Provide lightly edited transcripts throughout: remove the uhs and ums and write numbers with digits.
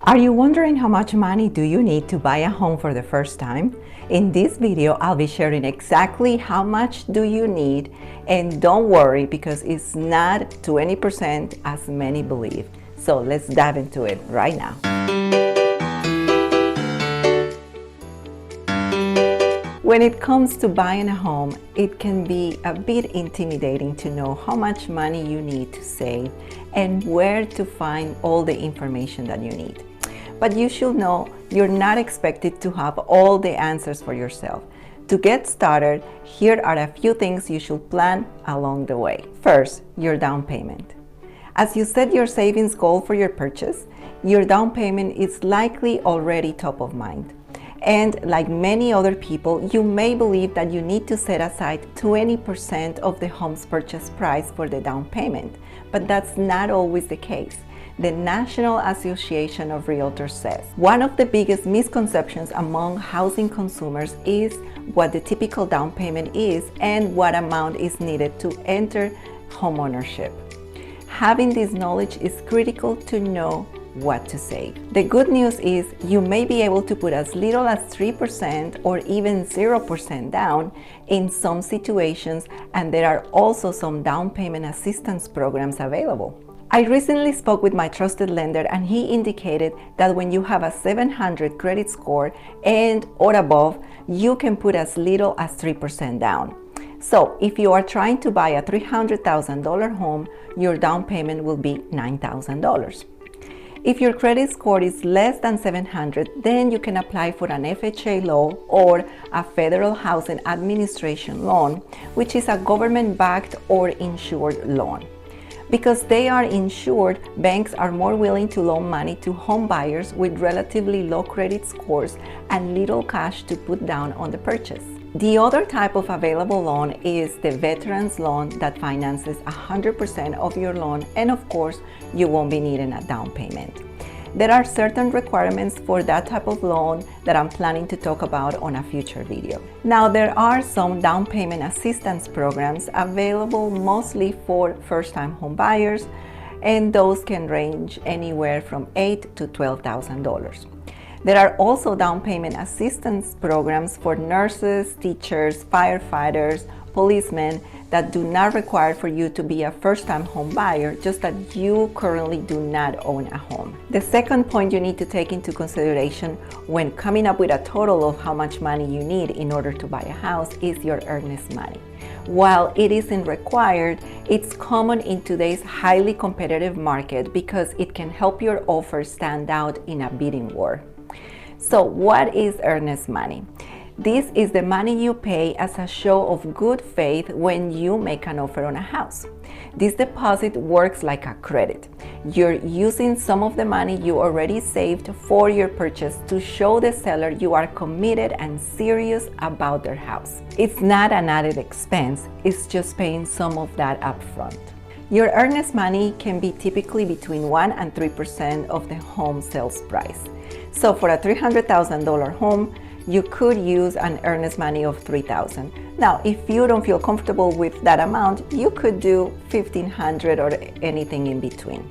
Are you wondering how much money do you need to buy a home for the first time? In this video, I'll be sharing exactly how much do you need, and don't worry because it's not 20% as many believe. So let's dive into it right now. When it comes to buying a home, it can be a bit intimidating to know how much money you need to save and where to find all the information that you need. But you should know you're not expected to have all the answers for yourself. To get started, here are a few things you should plan along the way. First, your down payment. As you set your savings goal for your purchase, your down payment is likely already top of mind. And like many other people, you may believe that you need to set aside 20% of the home's purchase price for the down payment, but that's not always the case. The National Association of Realtors says one of the biggest misconceptions among housing consumers is what the typical down payment is and what amount is needed to enter homeownership. Having this knowledge is critical to know what to save. The good news is you may be able to put as little as 3% or even 0% down in some situations, and there are also some down payment assistance programs available. I recently spoke with my trusted lender, and he indicated that when you have a 700 credit score and or above, you can put as little as 3% down. So if you are trying to buy a $300,000 home, your down payment will be $9,000. If your credit score is less than 700, then you can apply for an FHA loan or a Federal Housing Administration loan, which is a government-backed or insured loan. Because they are insured, banks are more willing to loan money to home buyers with relatively low credit scores and little cash to put down on the purchase. The other type of available loan is the Veterans Loan that finances 100% of your loan, and of course, you won't be needing a down payment. There are certain requirements for that type of loan that I'm planning to talk about on a future video. Now, there are some down payment assistance programs available mostly for first-time home buyers, and those can range anywhere from $8,000 to $12,000. There are also down payment assistance programs for nurses, teachers, firefighters, policemen that do not require for you to be a first-time home buyer, just that you currently do not own a home. The second point you need to take into consideration when coming up with a total of how much money you need in order to buy a house is your earnest money. While it isn't required, it's common in today's highly competitive market because it can help your offer stand out in a bidding war. So what is earnest money? This is the money you pay as a show of good faith when you make an offer on a house. This deposit works like a credit. You're using some of the money you already saved for your purchase to show the seller you are committed and serious about their house. It's not an added expense, it's just paying some of that upfront. Your earnest money can be typically between 1% and 3% of the home sales price. So for a $300,000 home, you could use an earnest money of $3,000. Now, if you don't feel comfortable with that amount, you could do $1,500 or anything in between.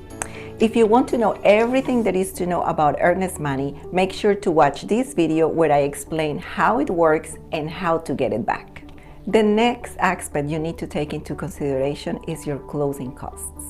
If you want to know everything there is to know about earnest money, make sure to watch this video where I explain how it works and how to get it back. The next aspect you need to take into consideration is your closing costs.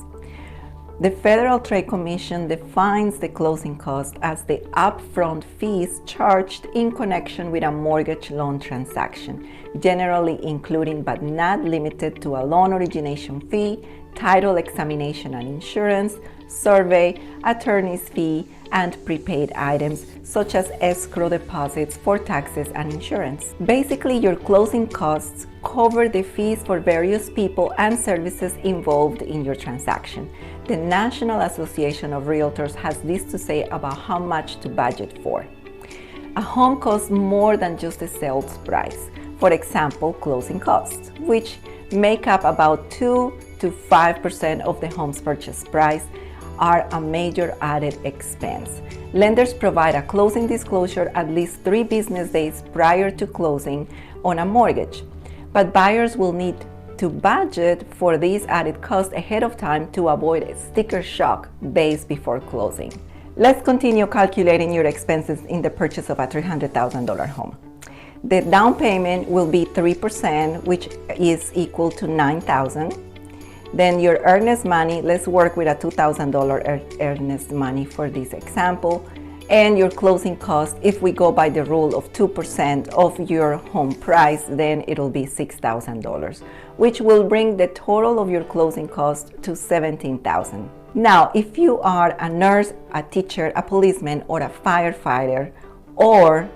The Federal Trade Commission defines the closing cost as the upfront fees charged in connection with a mortgage loan transaction, generally including but not limited to a loan origination fee, title examination and insurance, survey, attorney's fee, and prepaid items such as escrow deposits for taxes and insurance. Basically, your closing costs cover the fees for various people and services involved in your transaction. The National Association of Realtors has this to say about how much to budget for. A home costs more than just the sales price. For example, closing costs, which make up about 2 to 5% of the home's purchase price, are a major added expense. Lenders provide a closing disclosure at least 3 business days prior to closing on a mortgage, but buyers will need to budget for these added costs ahead of time to avoid a sticker shock days before closing. Let's continue calculating your expenses in the purchase of a $300,000 home. The down payment will be 3%, which is equal to $9,000. Then your earnest money, let's work with a $2,000 earnest money for this example. And your closing cost, if we go by the rule of 2% of your home price, then it'll be $6,000, which will bring the total of your closing cost to $17,000. Now, if you are a nurse, a teacher, a policeman, or a firefighter, or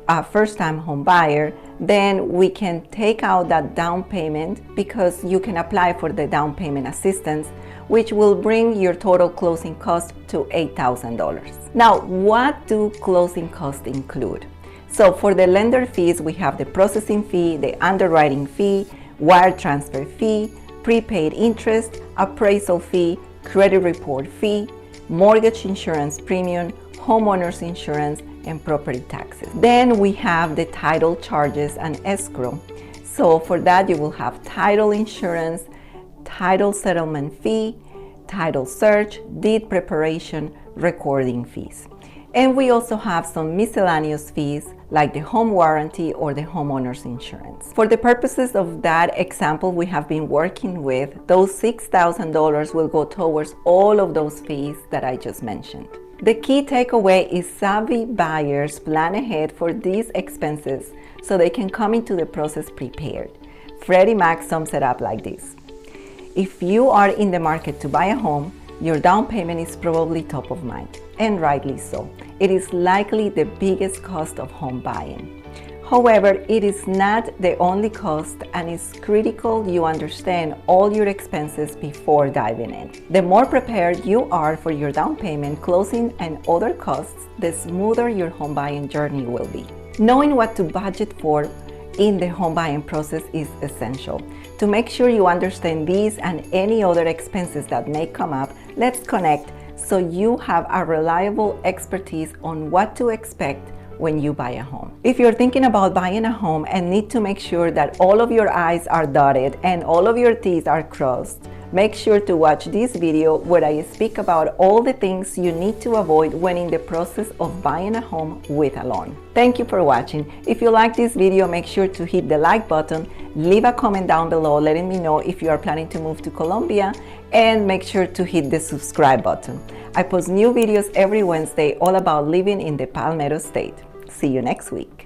a first-time home buyer, then we can take out that down payment because you can apply for the down payment assistance, which will bring your total closing cost to $8,000. Now, what do closing costs include? So for the lender fees, we have the processing fee, the underwriting fee, wire transfer fee, prepaid interest, appraisal fee, credit report fee, mortgage insurance premium, homeowners insurance, and property taxes. Then we have the title charges and escrow. So for that, you will have title insurance, title settlement fee, title search, deed preparation, recording fees. And we also have some miscellaneous fees like the home warranty or the homeowner's insurance. For the purposes of that example we have been working with, those $6,000 will go towards all of those fees that I just mentioned. The key takeaway is savvy buyers plan ahead for these expenses so they can come into the process prepared. Freddie Mac sums it up like this. If you are in the market to buy a home, your down payment is probably top of mind, and rightly so. It is likely the biggest cost of home buying. However, it is not the only cost, and it's critical you understand all your expenses before diving in. The more prepared you are for your down payment, closing, and other costs, the smoother your home buying journey will be. Knowing what to budget for in the home buying process is essential. To make sure you understand these and any other expenses that may come up, let's connect so you have a reliable expertise on what to expect when you buy a home. If you're thinking about buying a home and need to make sure that all of your I's are dotted and all of your T's are crossed, make sure to watch this video where I speak about all the things you need to avoid when in the process of buying a home with a loan. Thank you for watching. If you like this video, make sure to hit the like button, leave a comment down below letting me know if you are planning to move to Colombia, and make sure to hit the subscribe button. I post new videos every Wednesday all about living in the Palmetto State. See you next week.